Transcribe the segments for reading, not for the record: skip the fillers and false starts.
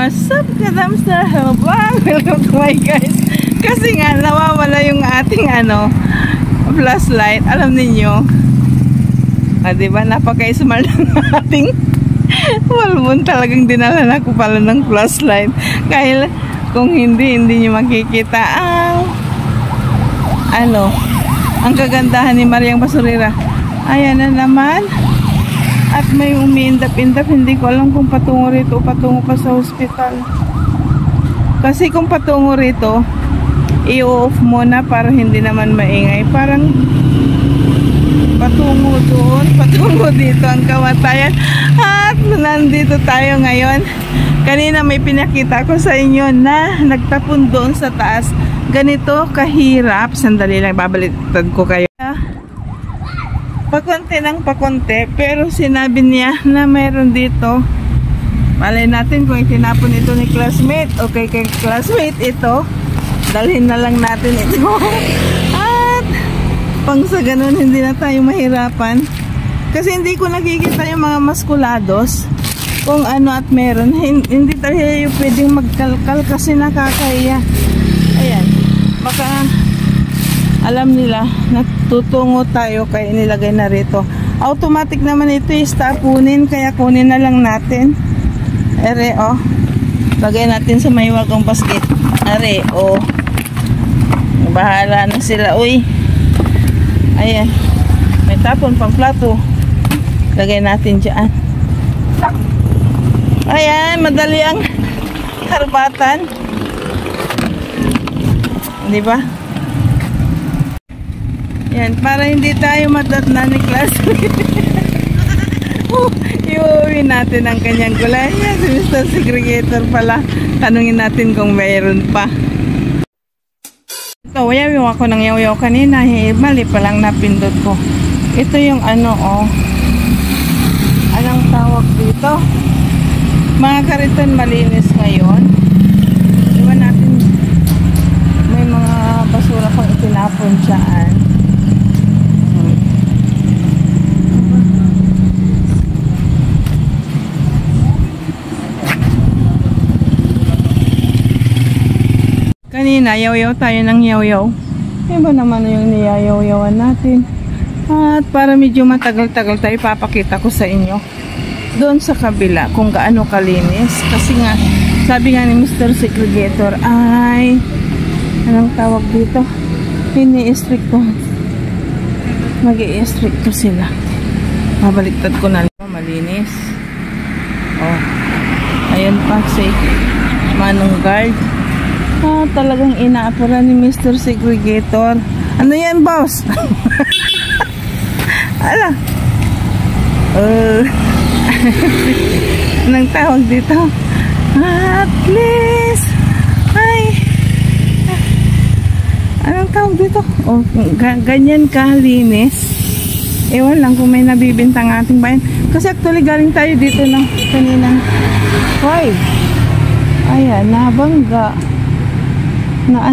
What's up, kadamster? Hello vlog! Welcome to my guys. Kasi nga, nawawala yung ating flashlight. Alam ninyo, diba, napaka-smart ng ating walbon. Talagang dinala na ko pala ng flashlight. Kaya kung hindi nyo makikita ang kagandahan ni Mariang Basurera. Ayan na naman. At may umiindap-indap. Hindi ko alam kung patungo rito o patungo pa sa hospital. Kasi kung patungo rito, i-off muna para hindi naman maingay. Parang patungo doon, patungo dito ang kamatayan. At nandito tayo ngayon. Kanina may pinakita ko sa inyo na nagtapon doon sa taas. Ganito kahirap. Sandali lang, babaliktad ko kayo. Pakonti ng pakonti, pero sinabi niya na mayroon dito. Malay natin kung itinapon ito ni classmate o kay classmate ito, dalhin na lang natin ito. At pang sa ganun hindi na tayo mahirapan, kasi hindi ko nakikita yung mga maskulados kung ano at meron. Hindi tayo pwedeng magkalkal kasi nakakahiya. Ayan, baka alam nila na tutungo tayo kaya nilagay na rito. Automatic naman ito tapunin, kaya kunin na lang natin. Ere lagay natin sa may wagong basket. Are bahala na sila. Uy, ayan, may tapon pang plato, lagay natin dyan. Ayan, madali ang karbatan, di ba? Yan, para hindi tayo madatna ni classmate. Iuwi natin ang kanyang gulay. Yan, si Mr. Segregator pala. Tanungin natin kung mayroon pa. Ito, yaw ako ng yaw kanina. Mali pa lang napindot ko. Ito yung anong tawag dito? Mga kariton malinis ngayon. Iwan natin, may mga basura pang itinapon dyan. Kanina, yaw-yaw tayo ng yaw-yaw. Iba naman yung niyayaw-yawan natin. At para medyo matagal-tagal tayo, papakita ko sa inyo doon sa kabila kung gaano kalinis. Kasi nga, sabi nga ni Mr. Segregator ay, anong tawag dito? Ini-stricto. Mag-i-stricto sila. Mabaliktad ko na lang. Malinis. Ayan pa si Manong Guard. Talagang inaapura ni Mr. Segregator. Ano yan, boss? Ala. Anong tawag dito? At least. Ay. Anong tawag dito? Ganyan kalinis. Ewan lang kung may nabibintang ating bayan. Kasi actually galing tayo dito ng kaninang 5. Ayan, nabangga na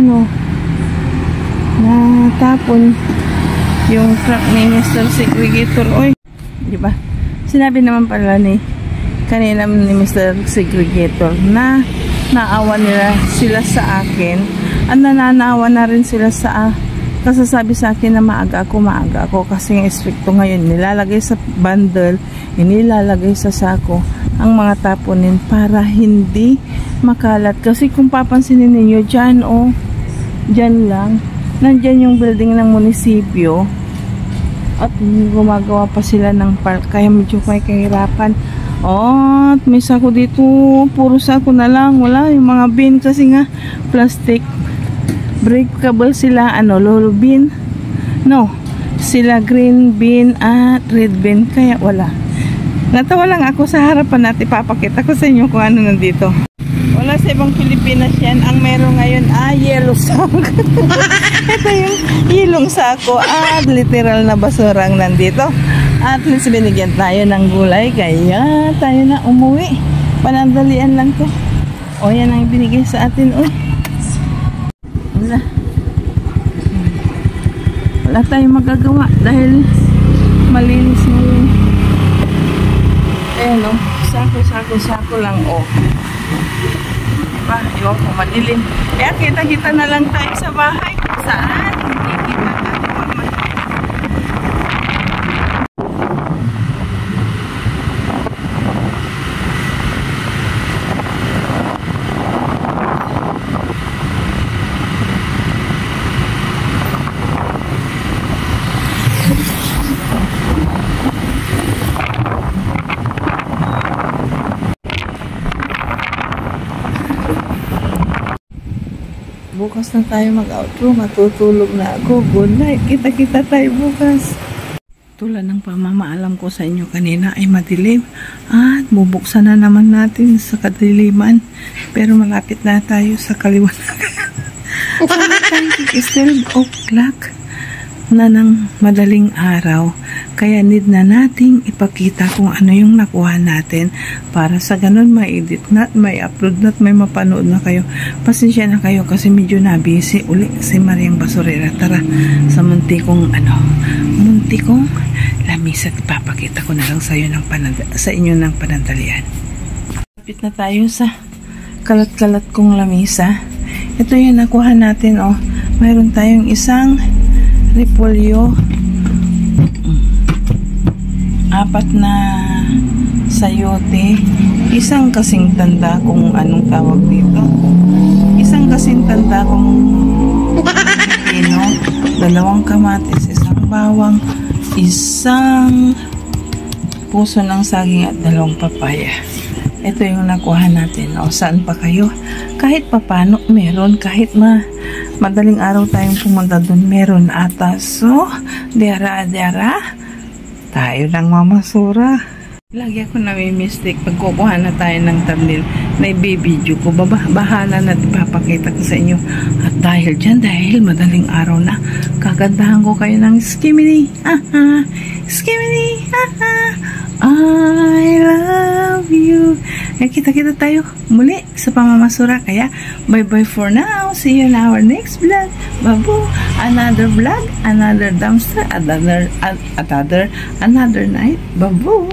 natapon yung truck ni Mr. Segregator. Oy, diba? Sinabi naman pala kanina ni Mr. Segregator na naawa nila sila sa akin at nananawa na rin sila sa kasasabi sa akin na maaga ako kasi yung stricto ngayon, nilalagay sa bundle, inilalagay sa sako ang mga tapunin para hindi makalat. Kasi kung papansinin ninyo dyan dyan lang, nandyan yung building ng munisipyo at gumagawa pa sila ng park, kaya medyo may kahirapan. At may sako dito, puro sako na lang, wala yung mga bin kasi nga plastic. Breakable sila, lolo bin, sila green bin at red bin, kaya wala. Natawa lang ako sa harapan natin, papakita ko sa inyo kung ano nandito. Wala sa ibang Pilipinas yan. Ang meron ngayon yellow sack. Ito yung yellow sako at literal na basura ang nandito. At least binigyan tayo ng gulay, kaya tayo na umuwi. Panandalian lang to. Yan ang binigay sa atin. Wala tayong magagawa dahil malinis ngayon. Ayan sako lang Diba? Iwan ko madilim. Kaya kita-kita na lang tayo sa bahay. Saan? Hindi kita natin mamaya. Bukas na tayo mag-outro. Matutulog na ako. Good night. Kita-kita tayo bukas. Tulad ng pamamaalam ko sa inyo kanina ay madilim. At bubuksan na naman natin sa kadiliman. Pero malapit na tayo sa kaliwanag. It's 12 o'clock na ng madaling araw. Kaya need na nating ipakita kung ano yung nakuha natin para sa ganun ma-edit na, may upload na, may mapanood na kayo. Pasensya na kayo kasi medyo na-busy uli si Mariang Basurera. Tara sa munti kong lamisa, ipapakita ko na lang sa inyo ng panandalian. Lapit na tayo sa kalat-kalat kong lamisa. Ito yung nakuha natin, oh. Mayroon tayong isang repolyo, 4 na sayote, isang kasing tanda kung anong tawag dito, isang kasing tanda kung pino, 2 kamatis, isang bawang, isang puso ng saging at 2 papaya. Ito yung nakuha natin. O, saan pa kayo? Kahit papano, meron. Kahit madaling araw tayong pumunta doon, meron ata. So, diara, tayo lang mamasura. Lagi ako nami-mistake pag kukuha na tayo ng thumbnail na i-video ko. Bahala na ipapakita ko sa inyo. At dahil dyan, dahil madaling araw na, kagandahan ko kayo ng skimini. Skimini. I love you. Kita-kita tayo muli sa pamamasura. Kaya, bye-bye for now. See you in our next vlog. Babu, another vlog, another dumpster, another night. Babu.